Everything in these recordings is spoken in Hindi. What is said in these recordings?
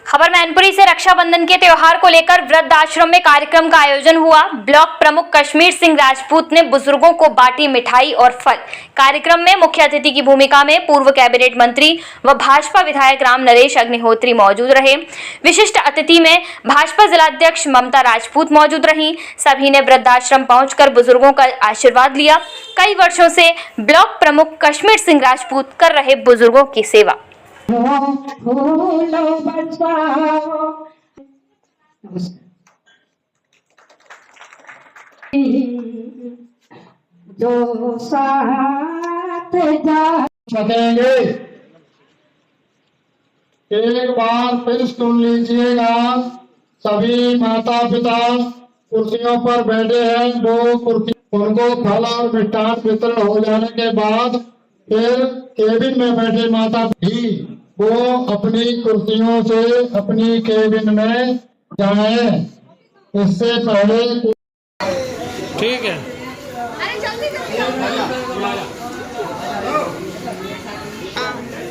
खबर मैनपुरी से रक्षाबंधन के त्योहार को लेकर वृद्ध आश्रम में कार्यक्रम का आयोजन हुआ। ब्लॉक प्रमुख कश्मीर सिंह राजपूत ने बुजुर्गों को बांटी मिठाई और फल। कार्यक्रम में मुख्य अतिथि की भूमिका में पूर्व कैबिनेट मंत्री व भाजपा विधायक राम नरेश अग्निहोत्री मौजूद रहे। विशिष्ट अतिथि में भाजपा जिलाध्यक्ष ममता राजपूत मौजूद रहीं। सभी ने वृद्धाश्रम पहुंचकर बुजुर्गों का आशीर्वाद लिया। कई वर्षों से ब्लॉक प्रमुख कश्मीर सिंह राजपूत कर रहे बुजुर्गों की सेवा। जो साथ जा सकेंगे। एक बार फिर सुन लीजिएगा, सभी माता पिता कुर्सियों पर बैठे हैं। वो कुर्सी उनको फल और मिष्ठान वितरण हो जाने के बाद फिर केबिन में बैठे माता भी वो अपनी कुर्सियों से अपनी केबिन में जाएं। इससे पहले ठीक है।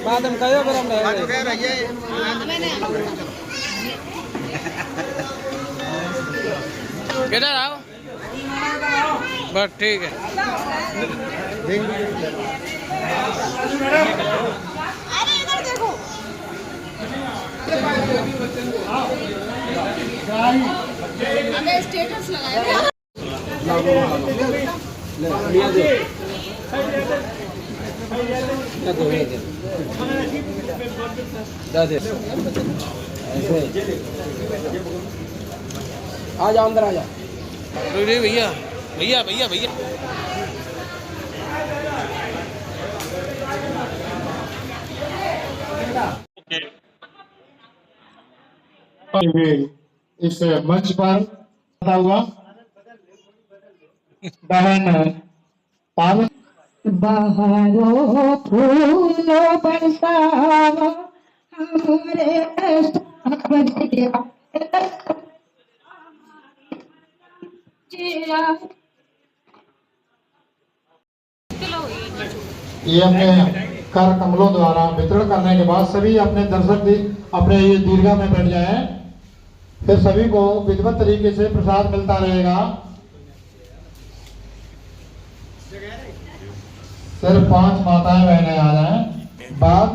बाद हम कहो पर हम किधर आओ बस ठीक है। अरे इधर देखो हमें स्टेटस लगाया आ जाओ अंदर आ जाओ। भैया भैया भैया भैया इस मंच पर हुआ बहन पावन बहारो फूलो बरसावा हमरे ये अपने कर कमलों द्वारा वितरण करने के बाद सभी अपने दर्शक अपने ये दीर्घा में बैठ जाएं। फिर सभी को विधिवत तरीके से प्रसाद मिलता रहेगा। सिर्फ 5 माताएं बहनें आ जाएं। बाद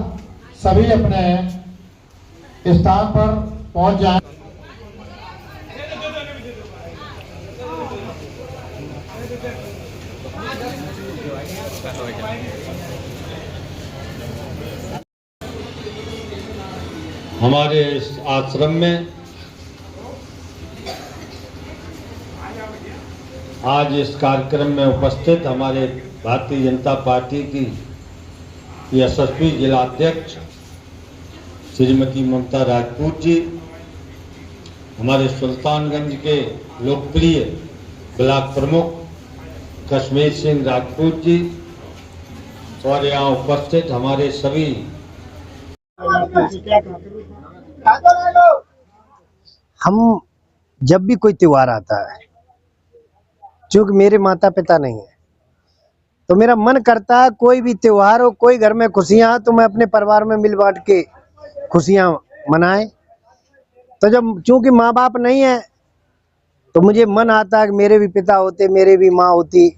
सभी अपने स्थान पर पहुंच जाएं। हमारे इस आश्रम में आज इस कार्यक्रम में उपस्थित हमारे भारतीय जनता पार्टी की यशस्वी जिलाध्यक्ष श्रीमती ममता राजपूत जी, हमारे सुल्तानगंज के लोकप्रिय ब्लॉक प्रमुख कश्मीर सिंह राजपूत जी और यहाँ उपस्थित हमारे सभी हम जब भी कोई त्योहार आता है, चूंकि मेरे माता पिता नहीं है, तो मेरा मन करता है कोई भी त्योहार हो, कोई घर में खुशियां तो मैं अपने परिवार में मिल बांट के खुशियां मनाए। तो जब चूंकि माँ बाप नहीं है तो मुझे मन आता है कि मेरे भी पिता होते, मेरे भी माँ होती,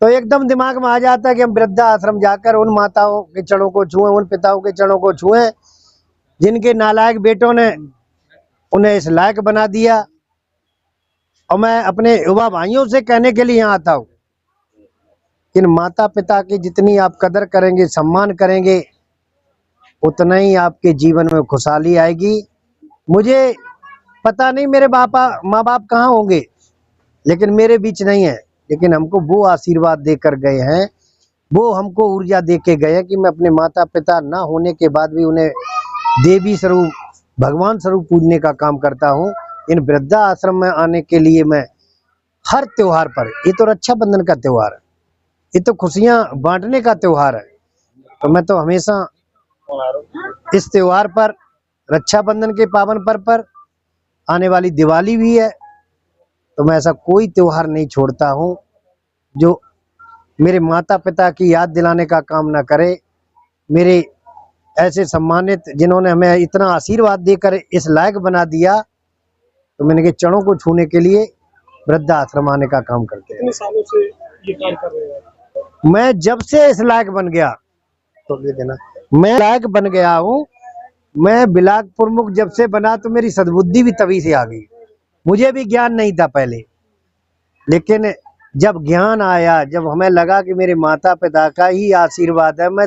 तो एकदम दिमाग में आ जाता है कि हम वृद्धा आश्रम जाकर उन माताओं के चरणों को छुएं, उन पिताओं के चरणों को छुएं जिनके नालायक बेटों ने उन्हें इस लायक बना दिया। और मैं अपने युवा भाइयों से कहने के लिए यहाँ आता हूँ, इन माता पिता की जितनी आप कदर करेंगे, सम्मान करेंगे, उतना ही आपके जीवन में खुशहाली आएगी। मुझे पता नहीं मेरे माँ बाप कहाँ होंगे, लेकिन मेरे बीच नहीं है, लेकिन हमको वो आशीर्वाद देकर गए हैं, वो हमको ऊर्जा दे के गए हैं कि मैं अपने माता पिता ना होने के बाद भी उन्हें देवी स्वरूप, भगवान स्वरूप पूजने का काम करता हूँ। इन वृद्धा आश्रम में आने के लिए मैं हर त्योहार पर, ये तो रक्षाबंधन का त्योहार है, ये तो खुशियां बांटने का त्योहार है, तो मैं तो हमेशा इस त्योहार पर, रक्षाबंधन के पावन पर्व पर, आने वाली दिवाली भी है, तो मैं ऐसा कोई त्योहार नहीं छोड़ता हूँ जो मेरे माता पिता की याद दिलाने का काम ना करे, मेरे ऐसे सम्मानित जिन्होंने हमें इतना आशीर्वाद देकर इस लायक बना दिया, तो मैंने के चरणों को छूने के लिए वृद्धाश्रम आने का काम करते हैं। कितने सालों से ये काम कर रहे हैं? मैं जब से इस लायक बन गया, तो ये देना, मैं लायक बन गया हूँ। मैं ब्लॉक प्रमुख जब से बना तो मेरी सद्बुद्धि भी तभी से आ गई। मुझे भी ज्ञान नहीं था पहले, लेकिन जब ज्ञान आया, जब हमें लगा कि मेरे माता पिता का ही आशीर्वाद है, मैं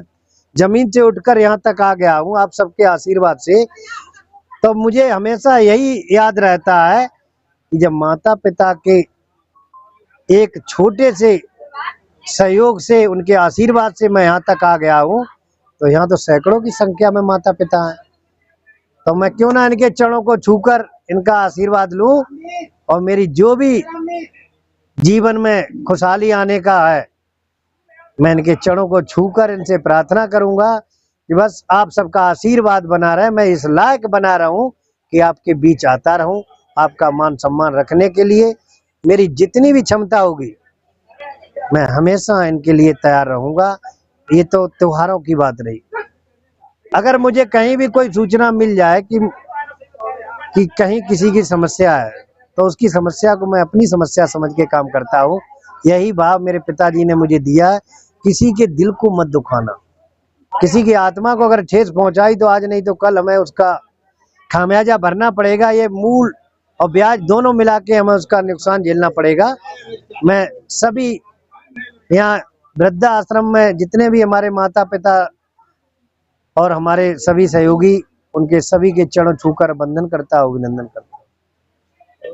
जमीन से उठकर यहाँ तक आ गया हूँ आप सबके आशीर्वाद से, तो मुझे हमेशा यही याद रहता है कि जब माता पिता के एक छोटे से सहयोग से, उनके आशीर्वाद से मैं यहाँ तक आ गया हूँ, तो यहाँ तो सैकड़ों की संख्या में माता पिता हैं, तो मैं क्यों ना इनके चरणों को छूकर इनका आशीर्वाद लूं और मेरी जो भी जीवन में खुशहाली आने का है, मैं इनके चरणों को छूकर इनसे प्रार्थना करूंगा कि बस आप सबका आशीर्वाद बना रहे, मैं इस लायक बना रहा हूं कि आपके बीच आता रहूं, आपका मान सम्मान रखने के लिए मेरी जितनी भी क्षमता होगी मैं हमेशा इनके लिए तैयार रहूंगा। ये तो त्योहारों की बात रही। अगर मुझे कहीं भी कोई सूचना मिल जाए कि कहीं किसी की समस्या है, तो उसकी समस्या को मैं अपनी समस्या समझ के काम करता हूँ। यही भाव मेरे पिताजी ने मुझे दिया है, किसी के दिल को मत दुखाना। किसी की आत्मा को अगर ठेस पहुंचाई तो आज नहीं तो कल हमें उसका खामियाजा भरना पड़ेगा। ये मूल और ब्याज दोनों मिला के हमें उसका नुकसान झेलना पड़ेगा। मैं सभी यहाँ वृद्धाश्रम में जितने भी हमारे माता पिता और हमारे सभी सहयोगी, उनके सभी के चरण छूकर वंदन करता हूँ, अभिनंदन करता हूँ।